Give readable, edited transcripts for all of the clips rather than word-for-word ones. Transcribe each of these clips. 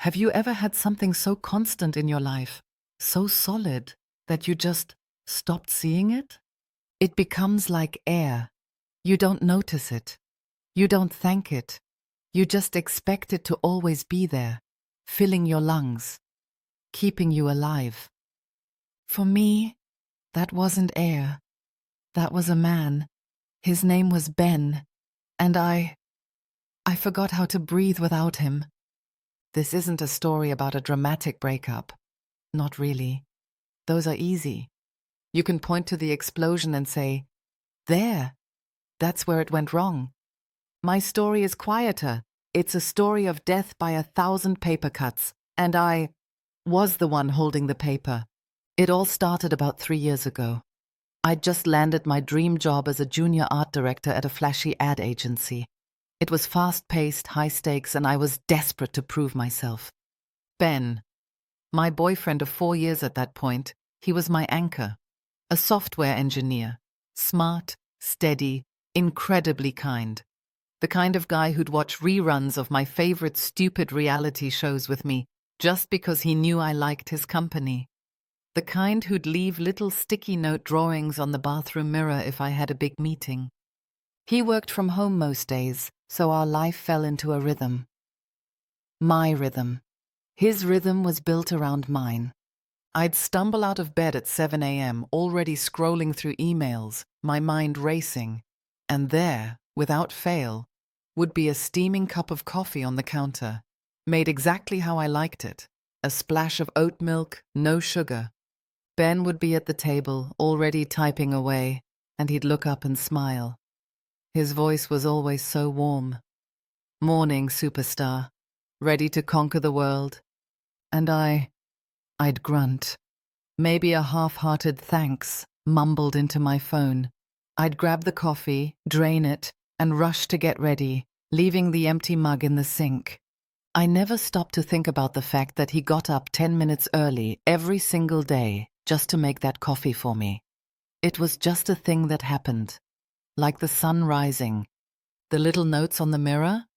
Have you ever had something so constant in your life, so solid, that you just stopped seeing it? It becomes like air. You don't notice it. You don't thank it. You just expect it to always be there, filling your lungs, keeping you alive. For me, that wasn't air. That was a man. His name was Ben, and I forgot how to breathe without him. This isn't a story about a dramatic breakup. Not really. Those are easy. You can point to the explosion and say, "There, that's where it went wrong." My story is quieter. It's a story of death by 1,000 paper cuts, and I was the one holding the paper. It all started about 3 years ago. I'd just landed my dream job as a junior art director at a flashy ad agency. It was fast-paced, high stakes, and I was desperate to prove myself. Ben, my boyfriend of 4 years at that point, he was my anchor. A software engineer. Smart, steady, incredibly kind. The kind of guy who'd watch reruns of my favorite stupid reality shows with me just because he knew I liked his company. The kind who'd leave little sticky note drawings on the bathroom mirror if I had a big meeting. He worked from home most days, so our life fell into a rhythm. My rhythm. His rhythm was built around mine. I'd stumble out of bed at 7 a.m., already scrolling through emails, my mind racing, and there, without fail, would be a steaming cup of coffee on the counter, made exactly how I liked it, a splash of oat milk, no sugar. Ben would be at the table, already typing away, and he'd look up and smile. His voice was always so warm. "Morning, superstar. Ready to conquer the world?" And I'd grunt. Maybe a half-hearted thanks mumbled into my phone. I'd grab the coffee, drain it, and rush to get ready, leaving the empty mug in the sink. I never stopped to think about the fact that he got up 10 minutes early every single day just to make that coffee for me. It was just a thing that happened. Like the sun rising. The little notes on the mirror?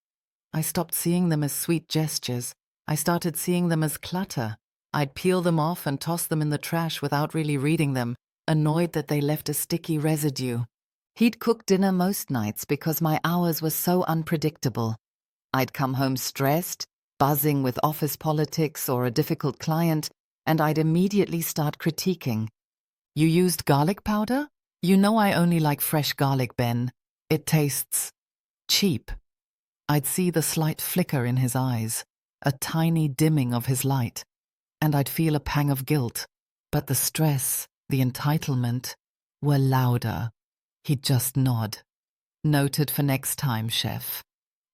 I stopped seeing them as sweet gestures. I started seeing them as clutter. I'd peel them off and toss them in the trash without really reading them, annoyed that they left a sticky residue. He'd cook dinner most nights because my hours were so unpredictable. I'd come home stressed, buzzing with office politics or a difficult client, and I'd immediately start critiquing. "You used garlic powder? You know I only like fresh garlic, Ben. It tastes cheap." I'd see the slight flicker in his eyes, a tiny dimming of his light, and I'd feel a pang of guilt. But the stress, the entitlement, were louder. He'd just nod. "Noted for next time, chef."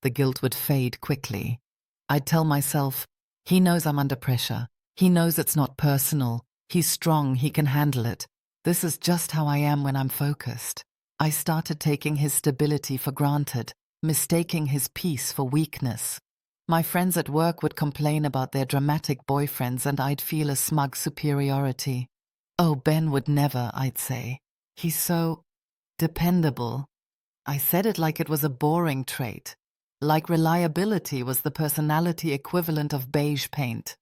The guilt would fade quickly. I'd tell myself, he knows I'm under pressure. He knows it's not personal. He's strong, he can handle it. This is just how I am when I'm focused. I started taking his stability for granted, mistaking his peace for weakness. My friends at work would complain about their dramatic boyfriends and I'd feel a smug superiority. "Oh, Ben would never," I'd say. "He's so dependable." I said it like it was a boring trait, like reliability was the personality equivalent of beige paint.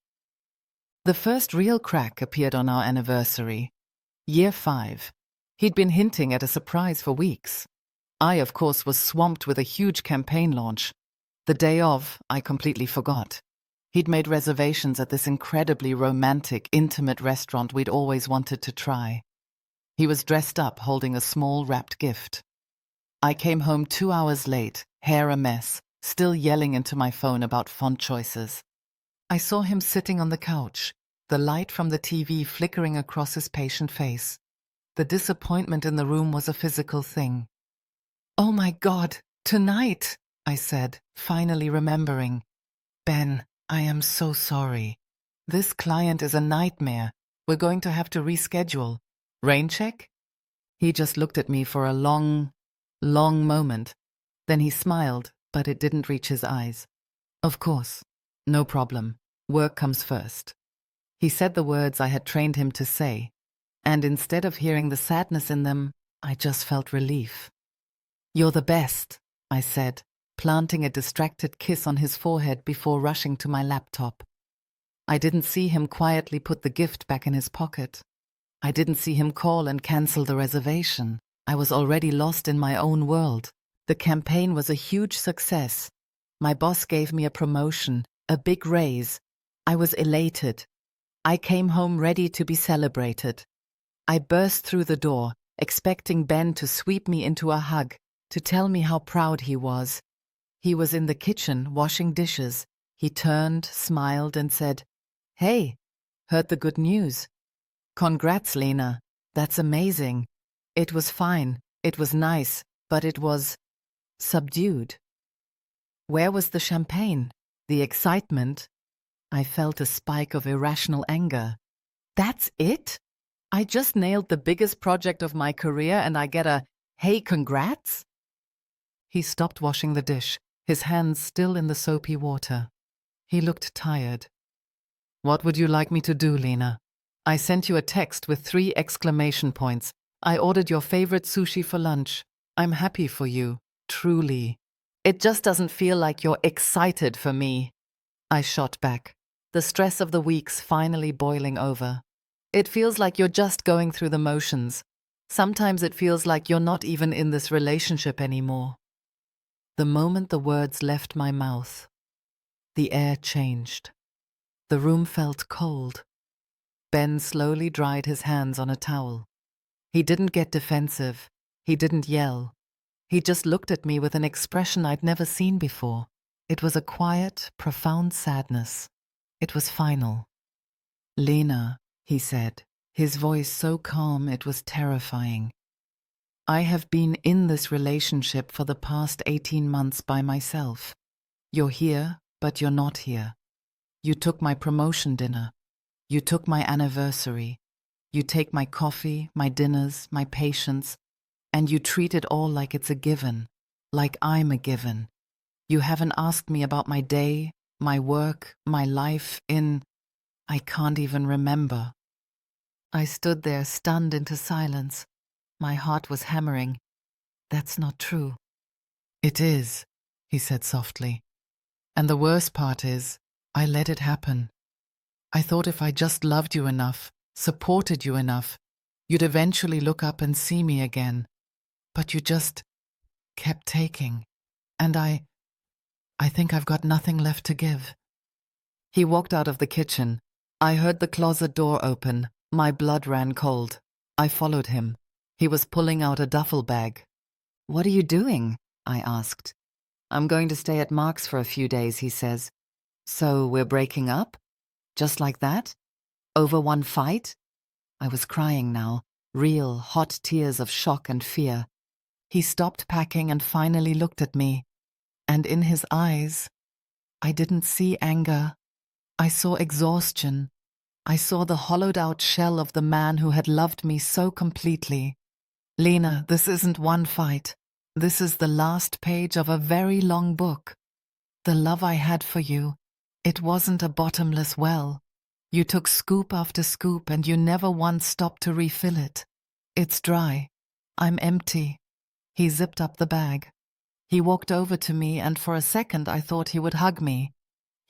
The first real crack appeared on our anniversary. Year 5. He'd been hinting at a surprise for weeks. I, of course, was swamped with a huge campaign launch. The day of, I completely forgot. He'd made reservations at this incredibly romantic, intimate restaurant we'd always wanted to try. He was dressed up, holding a small wrapped gift. I came home 2 hours late, hair a mess, still yelling into my phone about font choices. I saw him sitting on the couch, the light from the TV flickering across his patient face. The disappointment in the room was a physical thing. "Oh my God, tonight!" I said, finally remembering. "Ben, I am so sorry. This client is a nightmare. We're going to have to reschedule. Rain check?" He just looked at me for a long moment. Then he smiled, but it didn't reach his eyes. "Of course. No problem. Work comes first." He said the words I had trained him to say, and instead of hearing the sadness in them, I just felt relief. "You're the best," I said, planting a distracted kiss on his forehead before rushing to my laptop. I didn't see him quietly put the gift back in his pocket. I didn't see him call and cancel the reservation. I was already lost in my own world. The campaign was a huge success. My boss gave me a promotion, a big raise. I was elated. I came home ready to be celebrated. I burst through the door, expecting Ben to sweep me into a hug, to tell me how proud he was. He was in the kitchen washing dishes. He turned, smiled, and said, "Hey, heard the good news. Congrats, Lena. That's amazing. It was fine, it was nice, but it was subdued." Where was the champagne? The excitement? I felt a spike of irrational anger. That's it? I just nailed the biggest project of my career and I get a, "Hey, congrats?" He stopped washing the dish, his hands still in the soapy water. He looked tired. "What would you like me to do, Lena? I sent you a text with 3 exclamation points. I ordered your favorite sushi for lunch. I'm happy for you, truly. It just doesn't feel like you're excited for me." I shot back, the stress of the weeks finally boiling over. It feels like you're just going through the motions. Sometimes it feels like you're not even in this relationship anymore. The moment the words left my mouth, the air changed. The room felt cold. Ben slowly dried his hands on a towel. He didn't get defensive. He didn't yell. He just looked at me with an expression I'd never seen before. It was a quiet, profound sadness. It was final. "Lena," he said, his voice so calm it was terrifying. "I have been in this relationship for the past 18 months by myself. You're here, but you're not here. You took my promotion dinner. You took my anniversary. You take my coffee, my dinners, my patience, and you treat it all like it's a given, like I'm a given. You haven't asked me about my day, my work, my life I can't even remember." I stood there stunned into silence. My heart was hammering. "That's not true." "It is," he said softly. "And the worst part is, I let it happen. I thought if I just loved you enough, supported you enough, you'd eventually look up and see me again. But you just kept taking. And I think I've got nothing left to give." He walked out of the kitchen. I heard the closet door open. My blood ran cold. I followed him. He was pulling out a duffel bag. "What are you doing?" I asked. "I'm going to stay at Mark's for a few days," he says. "So we're breaking up? Just like that? Over one fight?" I was crying now, real, hot tears of shock and fear. He stopped packing and finally looked at me. And in his eyes, I didn't see anger. I saw exhaustion. I saw the hollowed-out shell of the man who had loved me so completely. "Lena, this isn't one fight. This is the last page of a very long book. The love I had for you, it wasn't a bottomless well. You took scoop after scoop and you never once stopped to refill it. It's dry. I'm empty." He zipped up the bag. He walked over to me and for a second I thought he would hug me.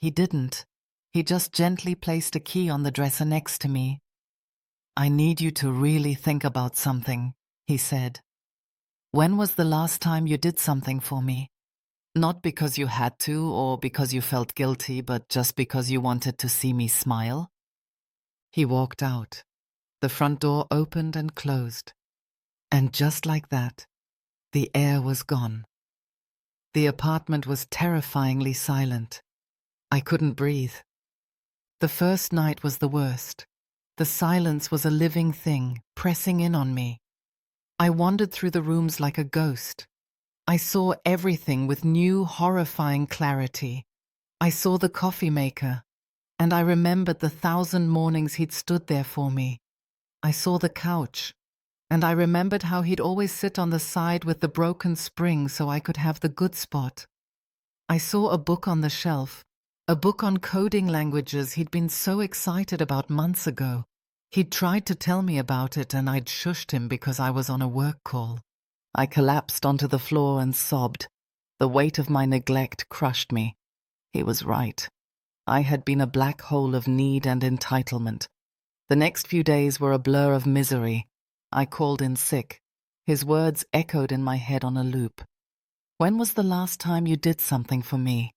He didn't. He just gently placed a key on the dresser next to me. "I need you to really think about something," he said. "When was the last time you did something for me? Not because you had to or because you felt guilty, but just because you wanted to see me smile?" He walked out. The front door opened and closed. And just like that, the air was gone. The apartment was terrifyingly silent. I couldn't breathe. The first night was the worst. The silence was a living thing, pressing in on me. I wandered through the rooms like a ghost. I saw everything with new, horrifying clarity. I saw the coffee maker, and I remembered the 1,000 mornings he'd stood there for me. I saw the couch, and I remembered how he'd always sit on the side with the broken spring so I could have the good spot. I saw a book on the shelf, a book on coding languages he'd been so excited about months ago. He'd tried to tell me about it and I'd shushed him because I was on a work call. I collapsed onto the floor and sobbed. The weight of my neglect crushed me. He was right. I had been a black hole of need and entitlement. The next few days were a blur of misery. I called in sick. His words echoed in my head on a loop. When was the last time you did something for me?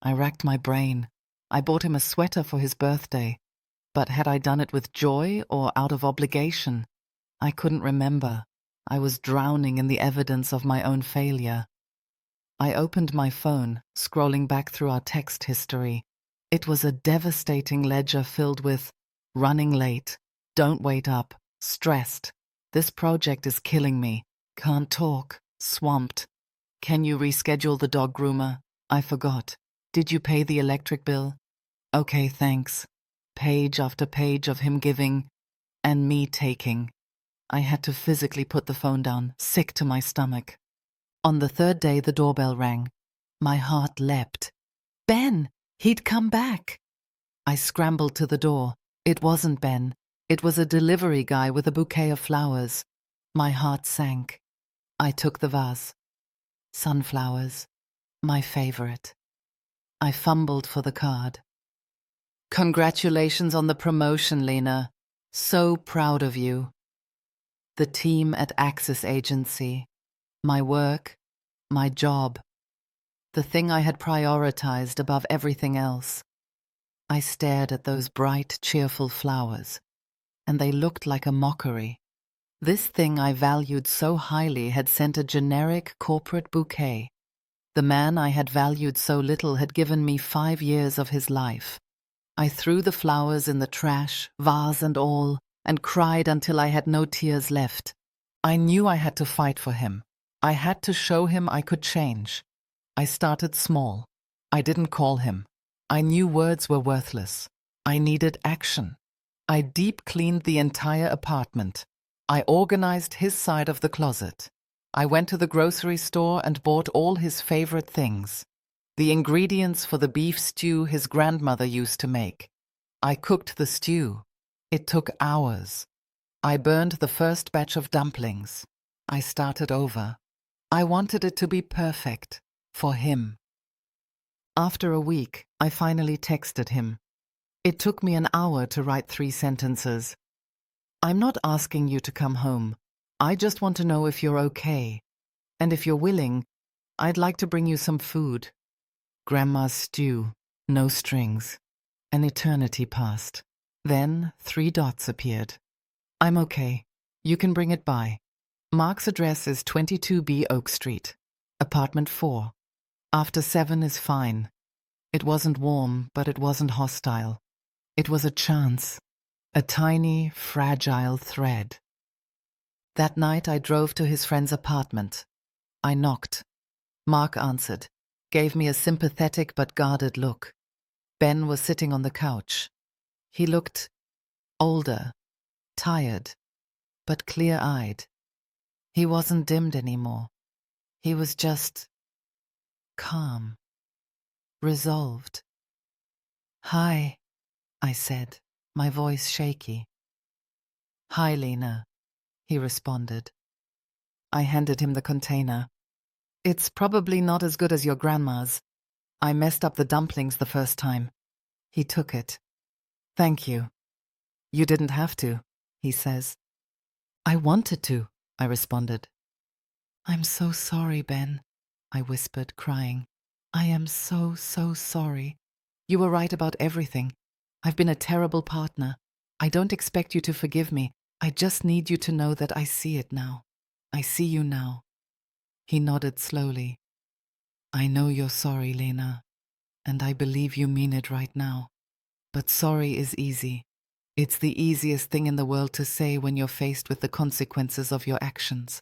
I racked my brain. I bought him a sweater for his birthday. But had I done it with joy or out of obligation? I couldn't remember. I was drowning in the evidence of my own failure. I opened my phone, scrolling back through our text history. It was a devastating ledger filled with running late, don't wait up, stressed, this project is killing me, can't talk, swamped. Can you reschedule the dog groomer? I forgot. Did you pay the electric bill? Okay, thanks. Page after page of him giving, and me taking. I had to physically put the phone down, sick to my stomach. On the third day, the doorbell rang. My heart leapt. Ben! He'd come back! I scrambled to the door. It wasn't Ben. It was a delivery guy with a bouquet of flowers. My heart sank. I took the vase. Sunflowers. My favorite. I fumbled for the card. Congratulations on the promotion, Lena. So proud of you. The team at Axis Agency. My work. My job. The thing I had prioritized above everything else. I stared at those bright, cheerful flowers, and they looked like a mockery. This thing I valued so highly had sent a generic corporate bouquet. The man I had valued so little had given me 5 years of his life. I threw the flowers in the trash, vase and all, and cried until I had no tears left. I knew I had to fight for him. I had to show him I could change. I started small. I didn't call him. I knew words were worthless. I needed action. I deep cleaned the entire apartment. I organized his side of the closet. I went to the grocery store and bought all his favorite things. The ingredients for the beef stew his grandmother used to make. I cooked the stew. It took hours. I burned the first batch of dumplings. I started over. I wanted it to be perfect. For him. After a week, I finally texted him. It took me an hour to write 3 sentences. I'm not asking you to come home. I just want to know if you're okay. And if you're willing, I'd like to bring you some food. Grandma's stew, no strings. An eternity passed. Then 3 dots appeared. I'm okay. You can bring it by. Mark's address is 22B Oak Street, apartment 4. After 7 is fine. It wasn't warm, but it wasn't hostile. It was a chance. A tiny, fragile thread. That night I drove to his friend's apartment. I knocked. Mark answered, gave me a sympathetic but guarded look. Ben was sitting on the couch. He looked older, tired, but clear-eyed. He wasn't dimmed anymore. He was just calm, resolved. Hi, I said, my voice shaky. Hi, Lena, he responded. I handed him the container. It's probably not as good as your grandma's. I messed up the dumplings the first time. He took it. Thank you. You didn't have to, he says. I wanted to, I responded. I'm so sorry, Ben, I whispered, crying. I am so sorry. You were right about everything. I've been a terrible partner. I don't expect you to forgive me. I just need you to know that I see it now. I see you now. He nodded slowly. I know you're sorry, Lena, and I believe you mean it right now. But sorry is easy. It's the easiest thing in the world to say when you're faced with the consequences of your actions.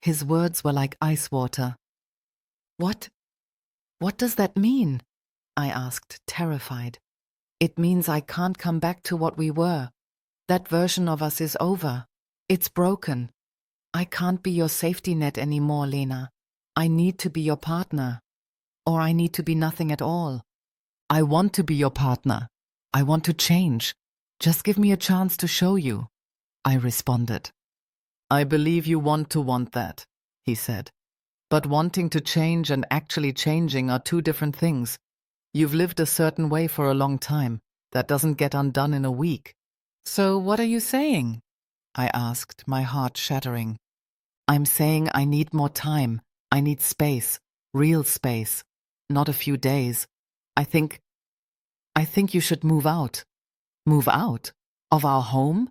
His words were like ice water. What does that mean? I asked, terrified. It means I can't come back to what we were. That version of us is over. It's broken. I can't be your safety net anymore, Lena. I need to be your partner. Or I need to be nothing at all. I want to be your partner. I want to change. Just give me a chance to show you, I responded. I believe you want that, he said. But wanting to change and actually changing are 2 different things. You've lived a certain way for a long time. That doesn't get undone in a week. So what are you saying? I asked, my heart shattering. I'm saying I need more time. I need space. Real space. Not a few days. I think you should move out. Move out? Of our home?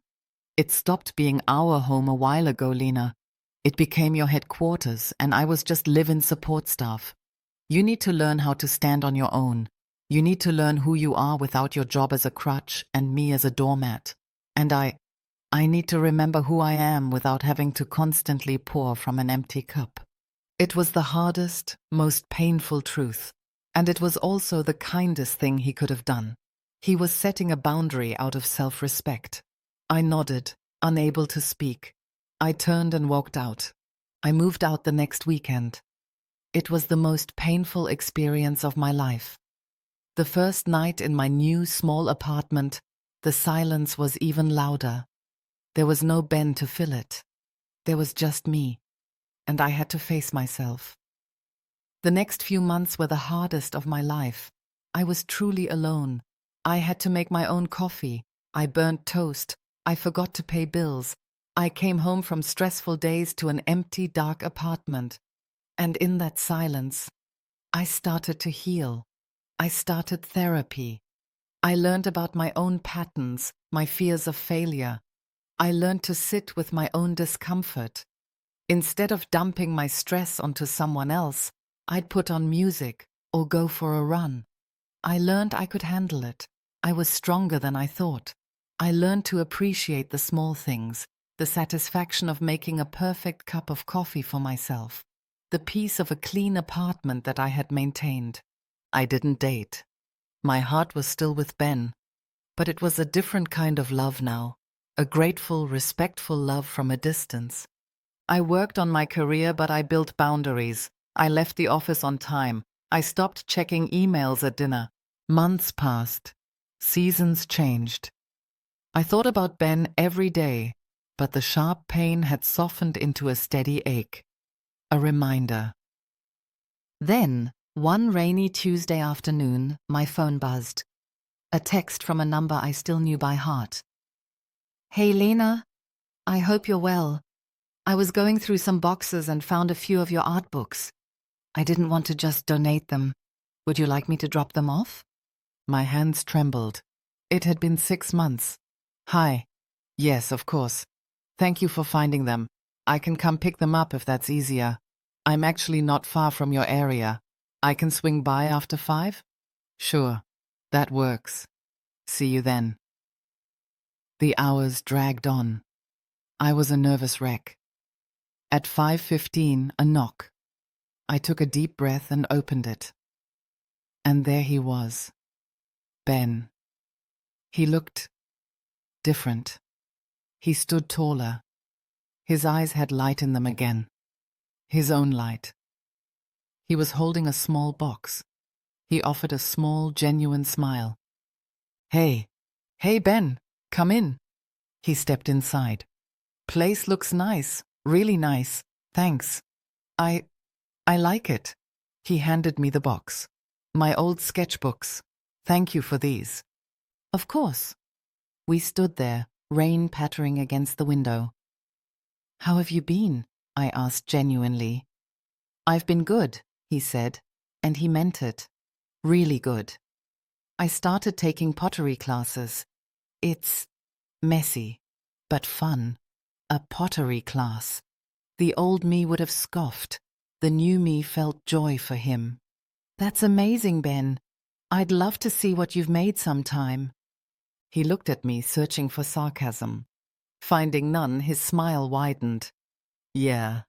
It stopped being our home a while ago, Lena. It became your headquarters, and I was just live-in support staff. You need to learn how to stand on your own. You need to learn who you are without your job as a crutch and me as a doormat. And I need to remember who I am without having to constantly pour from an empty cup. It was the hardest, most painful truth, and it was also the kindest thing he could have done. He was setting a boundary out of self-respect. I nodded, unable to speak. I turned and walked out. I moved out the next weekend. It was the most painful experience of my life. The first night in my new small apartment, the silence was even louder. There was no Ben to fill it. There was just me, and I had to face myself. The next few months were the hardest of my life. I was truly alone. I had to make my own coffee. I burnt toast. I forgot to pay bills. I came home from stressful days to an empty, dark apartment. And in that silence, I started to heal. I started therapy. I learned about my own patterns, my fears of failure. I learned to sit with my own discomfort. Instead of dumping my stress onto someone else, I'd put on music or go for a run. I learned I could handle it. I was stronger than I thought. I learned to appreciate the small things, the satisfaction of making a perfect cup of coffee for myself, the peace of a clean apartment that I had maintained. I didn't date. My heart was still with Ben, but it was a different kind of love now, a grateful, respectful love from a distance. I worked on my career, but I built boundaries. I left the office on time. I stopped checking emails at dinner. Months passed. Seasons changed. I thought about Ben every day, but the sharp pain had softened into a steady ache. A reminder. Then, one rainy Tuesday afternoon, my phone buzzed. A text from a number I still knew by heart. "Hey Lena, I hope you're well. I was going through some boxes and found a few of your art books. I didn't want to just donate them. Would you like me to drop them off?" My hands trembled. It had been 6 months. "Hi. Yes, of course. Thank you for finding them. I can come pick them up if that's easier. I'm actually not far from your area. I can swing by after 5? Sure. That works. See you then." The hours dragged on. I was a nervous wreck. At 5:15, a knock. I took a deep breath and opened it. And there he was. Ben. He looked different. He stood taller. His eyes had light in them again. His own light. He was holding a small box. He offered a small, genuine smile. Hey Ben, come in." He stepped inside. "Place looks nice, really nice, thanks. I like it." He handed me the box. "My old sketchbooks. Thank you for these." "Of course." We stood there, rain pattering against the window. "How have you been?" I asked genuinely. "I've been good," he said, and he meant it. Really good. I started taking pottery classes. It's messy, but fun. A pottery class. The old me would have scoffed. The new me felt joy for him. "That's amazing, Ben. I'd love to see what you've made sometime." He looked at me, searching for sarcasm. Finding none, his smile widened. "Yeah,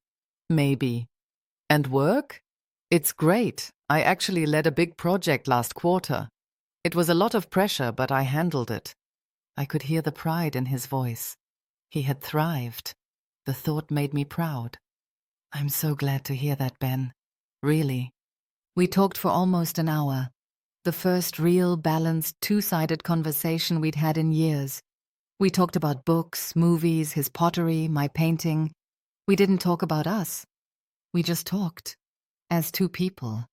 maybe. And work? It's great. I actually led a big project last quarter. It was a lot of pressure, but I handled it." I could hear the pride in his voice. He had thrived. The thought made me proud. "I'm so glad to hear that, Ben. Really." We talked for almost an hour. The first real, balanced, two-sided conversation we'd had in years. We talked about books, movies, his pottery, my painting. We didn't talk about us. We just talked. As two people.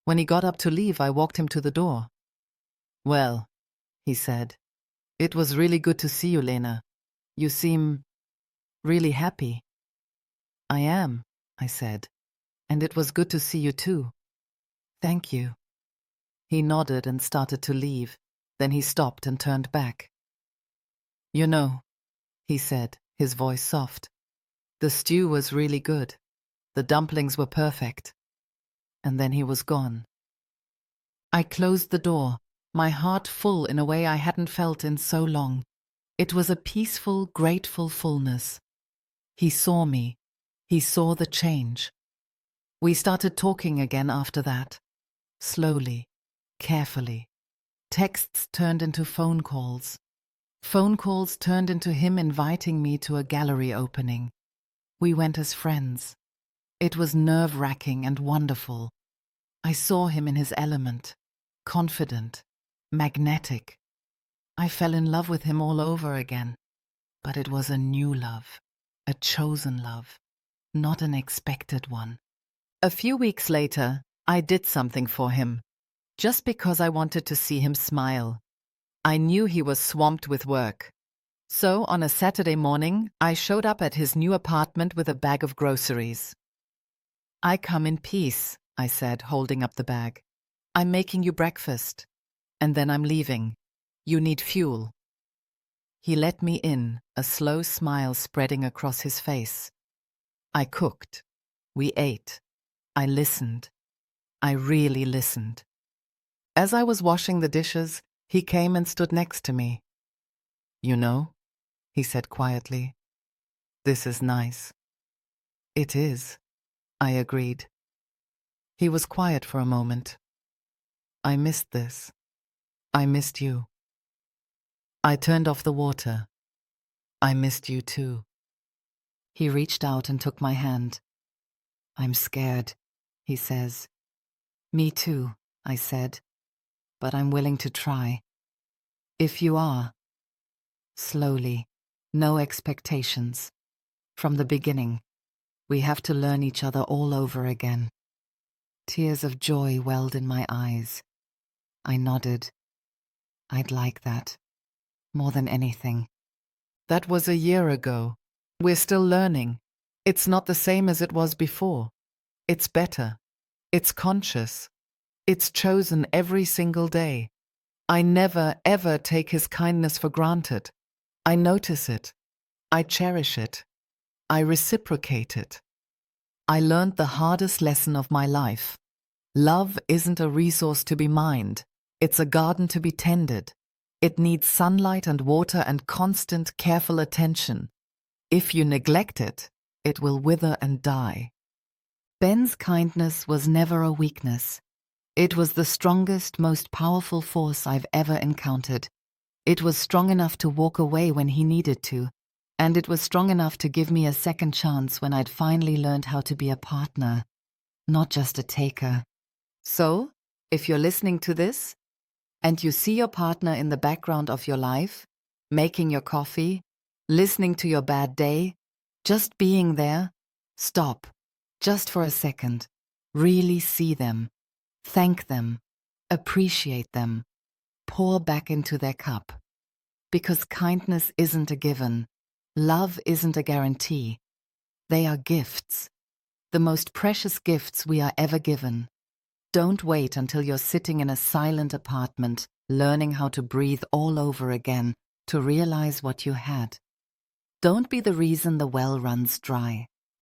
When he got up to leave, I walked him to the door. "Well," he said, "it was really good to see you, Lena. You seem really happy." "I am," I said, "and it was good to see you too. Thank you." He nodded and started to leave. Then he stopped and turned back. "You know," he said, his voice soft, "the stew was really good. The dumplings were perfect." And then he was gone. I closed the door, my heart full in a way I hadn't felt in so long. It was a peaceful, grateful fullness. He saw me. He saw the change. We started talking again after that. Slowly, carefully. Texts turned into phone calls. Phone calls turned into him inviting me to a gallery opening. We went as friends. It was nerve-wracking and wonderful. I saw him in his element, confident, magnetic. I fell in love with him all over again. But it was a new love, a chosen love, not an expected one. A few weeks later, I did something for him, just because I wanted to see him smile. I knew he was swamped with work. So on a Saturday morning, I showed up at his new apartment with a bag of groceries. "I come in peace," I said, holding up the bag. "I'm making you breakfast. And then I'm leaving. You need fuel." He let me in, a slow smile spreading across his face. I cooked. We ate. I listened. I really listened. As I was washing the dishes, he came and stood next to me. "You know," he said quietly, "this is nice." "It is," I agreed. He was quiet for a moment. "I missed this. I missed you." I turned off the water. "I missed you too." He reached out and took my hand. "I'm scared," he says. "Me too," I said, "but I'm willing to try." "If you are." Slowly, no expectations. From the beginning, we have to learn each other all over again. Tears of joy welled in my eyes. I nodded. I'd like that, more than anything. That was a year ago. We're still learning. It's not the same as it was before. It's better. It's conscious. It's chosen every single day. I never, ever take his kindness for granted. I notice it. I cherish it. I reciprocate it. I learned the hardest lesson of my life. Love isn't a resource to be mined. It's a garden to be tended. It needs sunlight and water and constant, careful attention. If you neglect it, it will wither and die. Ben's kindness was never a weakness. It was the strongest, most powerful force I've ever encountered. It was strong enough to walk away when he needed to, and it was strong enough to give me a second chance when I'd finally learned how to be a partner, not just a taker. So, if you're listening to this, and you see your partner in the background of your life, making your coffee, listening to your bad day, just being there, stop, just for a second, really see them, thank them, appreciate them, pour back into their cup. Because kindness isn't a given, love isn't a guarantee. They are gifts, the most precious gifts we are ever given. Don't wait until you're sitting in a silent apartment, learning how to breathe all over again to realize what you had. Don't be the reason the well runs dry.